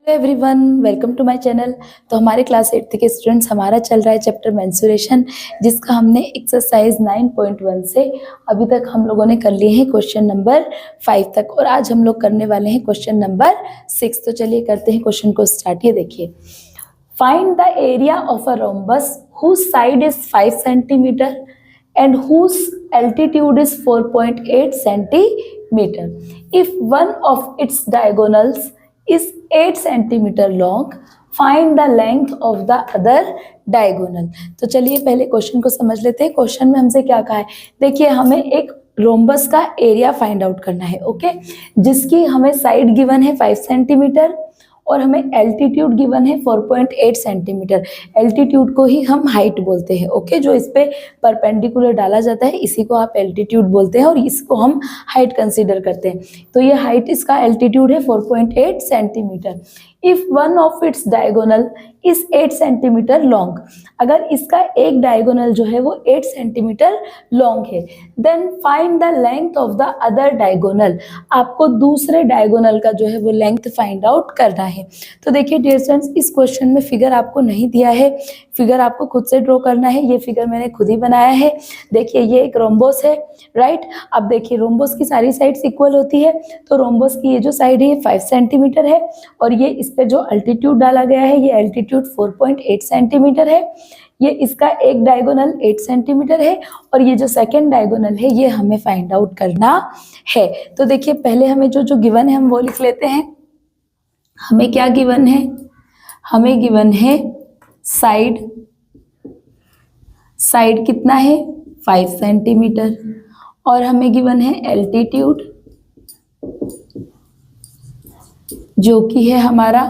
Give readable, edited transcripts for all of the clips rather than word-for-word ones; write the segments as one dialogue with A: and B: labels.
A: Everyone, welcome to my channel. तो हमारे class 8th के स्टूडेंट्स, हमारा चल रहा है चैप्टर मेंसुरेशन, जिसका हमने एक्सरसाइज 9.1 से अभी तक हम लोगों ने कर लिए हैं क्वेश्चन नंबर 5 तक, और आज हम लोग करने वाले हैं क्वेश्चन नंबर 6। तो चलिए करते हैं क्वेश्चन को स्टार्ट। ये देखिए, find the area of a rhombus whose side is 5 centimetre and whose altitude is 4.8 centimeter. If one of its diagonals is 8 centimeter long, find the length of the other diagonal. तो चलिए पहले question को समझ लेते हैं। Question में हमसे क्या कहा है, देखिए हमें एक रोम्बस का एरिया फाइंड आउट करना है, ओके, जिसकी हमें साइड गिवन है 5 सेंटीमीटर और हमें एल्टीट्यूड गिवन है 4.8 सेंटीमीटर। एल्टीट्यूड को ही हम हाइट बोलते हैं, ओके, जो इस पे परपेंडिकुलर डाला जाता है इसी को आप एल्टीट्यूड बोलते हैं और इसको हम हाइट कंसीडर करते हैं। तो ये हाइट, इसका एल्टीट्यूड है 4.8 centimetre. If one of its diagonal is 8 centimetre long, अगर इसका एक डायगोनल जो है वो 8 सेंटीमीटर लॉन्ग है, then find the length of the other diagonal. आपको दूसरे डायगोनल का जो है वो लेंथ फाइंड आउट करना है। तो देखिए डियर स्टूडेंट्स, इस क्वेश्चन में फिगर आपको नहीं दिया है, फिगर आपको खुद से ड्रॉ करना है। ये फिगर मैंने खुद ही बनाया है। देखिए ये एक रोम्बोस है, राइट। अब देखिए रोम्बोस की सारी साइड्स इक्वल होती है, तो रोम्बोस की ये जो साइड है 5 सेंटीमीटर है और ये इस पे जो अल्टीट्यूड डाला गया है ये अल्टीट्यूड 4.8 सेंटीमीटर है। ये इसका एक डायगोनल 8 सेंटीमीटर है और ये जो सेकंड डायगोनल है ये हमें फाइंड आउट करना है। तो देखिए पहले हमें जो गिवन है हम वो लिख लेते हैं। हमें क्या गिवन है, हमें गिवन है साइड कितना है 5 सेंटीमीटर और हमें गिवन है एल्टीट्यूड जो कि है हमारा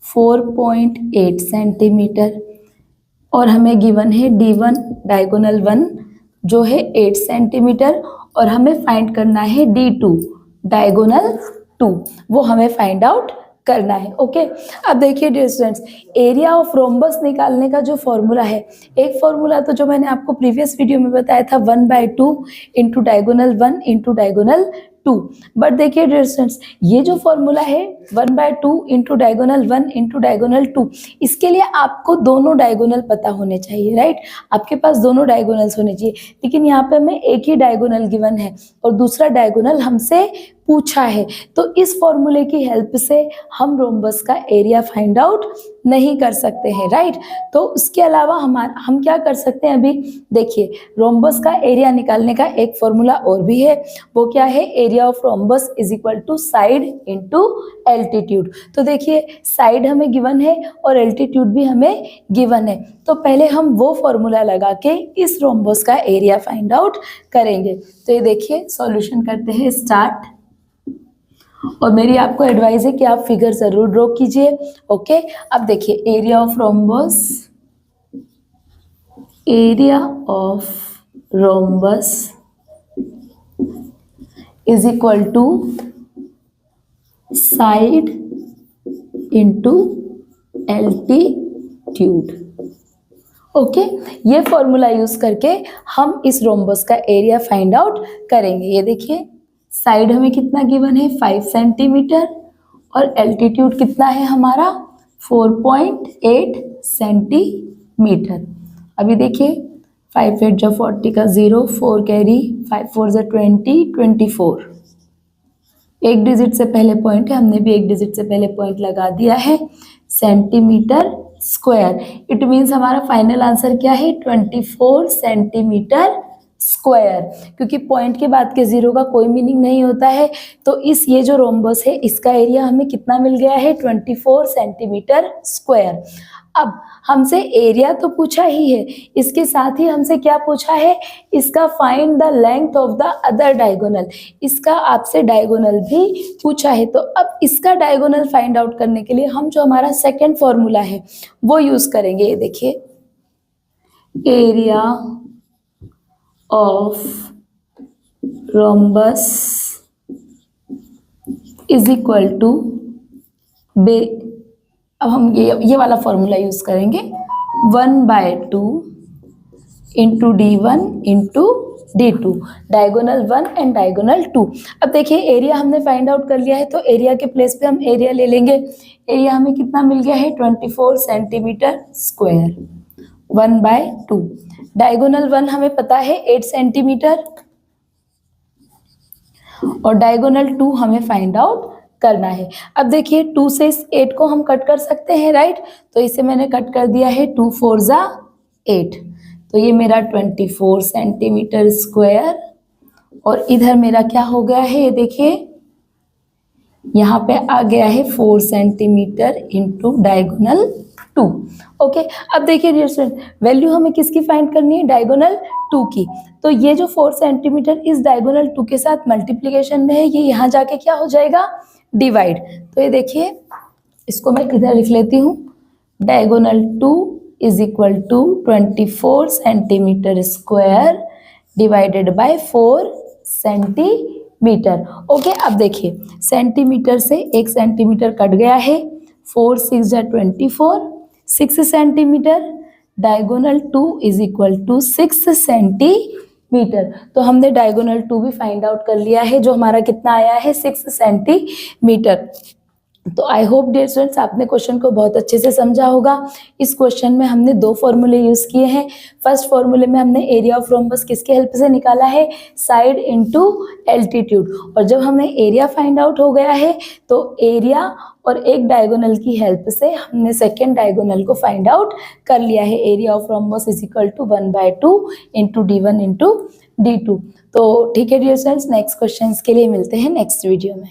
A: 4.8 सेंटीमीटर और हमें गिवन है D1 डायगोनल 1 जो है 8 सेंटीमीटर और हमें फाइंड करना है D2 डायगोनल 2, वो हमें फाइंड आउट करना है, ओके। अब देखिए dear students, area of rhombus निकालने का जो फॉर्मूला है, एक फॉर्मूला तो जो मैंने आपको प्रीवियस वीडियो में बताया था 1/2 into diagonal 1 into diagonal 2। But देखिए डियर स्टूडेंट्स, ये जो फॉर्मूला है 1/2 इंटू डायगोनल 1 इंटू डायगोनल 2, इसके लिए आपको दोनों डायगोनल पता होने चाहिए, राइट। आपके पास दोनों डायगोनल्स होने चाहिए, लेकिन यहाँ पे हमें एक ही डायगोनल गिवन है और दूसरा डायगोनल हमसे पूछा है। तो इस फॉर्मूले की हेल्प से हम रोम्बस का एरिया फाइंड आउट नहीं कर सकते हैं, राइट। तो उसके अलावा हम क्या कर सकते हैं, अभी देखिए रोम्बस का एरिया निकालने का एक फॉर्मूला और भी है। वो क्या है, area of rhombus is equal to side into altitude. तो देखिए साइड हमें गिवन है और एल्टीट्यूड भी हमें गिवन है, तो पहले हम वो फॉर्मूला लगा के इस रोम्बस का एरिया फाइंड आउट करेंगे। तो ये देखिए सॉल्यूशन करते हैं स्टार्ट, और मेरी आपको एडवाइस है कि आप फिगर जरूर ड्रॉ कीजिए, ओके। अब देखिए area of rhombus is equal to side into altitude, okay. ये फॉर्मूला यूज करके हम इस रोम्बस का एरिया फाइंड आउट करेंगे। ये देखिए साइड हमें कितना गिवन है 5 सेंटीमीटर और एल्टीट्यूड कितना है हमारा 4.8 सेंटीमीटर। अभी देखिए 5 8 जो 40 का 0, 4 कैरी, 5 4 जो 20, 24। एक डिजिट से पहले पॉइंट है, हमने भी एक डिजिट से पहले पॉइंट लगा दिया है, सेंटीमीटर स्क्वायर। इट मीन्स हमारा फाइनल आंसर क्या है 24 सेंटीमीटर स्क्वायर, क्योंकि पॉइंट के बाद के 0 का कोई मीनिंग नहीं होता है। तो ये जो रोम्बस है इसका एरिया हमें कितना मिल गया है 24 सेंटीमीटर स्क्वायर। अब हमसे एरिया तो पूछा ही है, इसके साथ ही हमसे क्या पूछा है, इसका find the length of the other diagonal, इसका आपसे डायगोनल भी पूछा है। तो अब इसका डायगोनल फाइंड आउट करने के लिए हम जो हमारा सेकंड फॉर्मूला है वो यूज करेंगे। ये देखिए area of rhombus is equal to अब हम ये वाला फॉर्मूला यूज करेंगे 1/2 into D1 into D2, diagonal 1 and diagonal 2। अब देखिए एरिया हमने फाइंड आउट कर लिया है, तो एरिया के प्लेस पे हम एरिया ले लेंगे। एरिया हमें कितना मिल गया है 24 सेंटीमीटर स्क्वायर, 1/2। डायगोनल 1 हमें पता है 8 सेंटीमीटर और डायगोनल 2 हमें फाइंड आउट करना है। अब देखिए 2 से इस 8 को हम कट कर सकते हैं, राइट? तो इसे मैंने कट कर दिया है, 2 4 जा 8, तो ये मेरा 24 सेंटीमीटर स्क्वायर। और इधर मेरा क्या हो गया है, ये देखिए यहाँ पे आ गया है 4 सेंटीमीटर इंटू डायगोनल 2। ओके, अब देखिए डियर स्टूडेंट, वैल्यू हमें किसकी फाइंड करनी है, डायगोनल 2 की। तो ये जो 4 सेंटीमीटर इस डायगोनल 2 के साथ मल्टीप्लीकेशन में है, ये यहाँ जाके क्या हो जाएगा, डिवाइड। तो ये देखिए, इसको मैं इधर लिख लेती हूँ, diagonal 2 is equal to 24 centimetre square divided by 4 centimetre. Okay, अब देखिए सेंटीमीटर से 1 सेंटीमीटर कट गया है, 4 6 जा 24, 6 centimetre, diagonal 2 is equal to 6 centimetre. तो हमने डायगोनल 2 भी फाइंड आउट कर लिया है, जो हमारा कितना आया है 6 सेंटीमीटर। तो आई होप डियर स्टूडेंट्स आपने क्वेश्चन को बहुत अच्छे से समझा होगा। इस क्वेश्चन में हमने 2 फॉर्मूले यूज किए हैं। फर्स्ट फॉर्मूले में हमने एरिया ऑफ रोम्बस किसके हेल्प से निकाला है, साइड इनटू एल्टीट्यूड। और जब हमें एरिया फाइंड आउट हो गया है, तो एरिया और एक डायगोनल की हेल्प से हमने सेकेंड डायगोनल को फाइंड आउट कर लिया है। Area of rhombus is equal to 1/2 into D1 into D2। तो ठीक है डियर स्टूडेंट्स, नेक्स्ट क्वेश्चन के लिए मिलते हैं नेक्स्ट वीडियो में।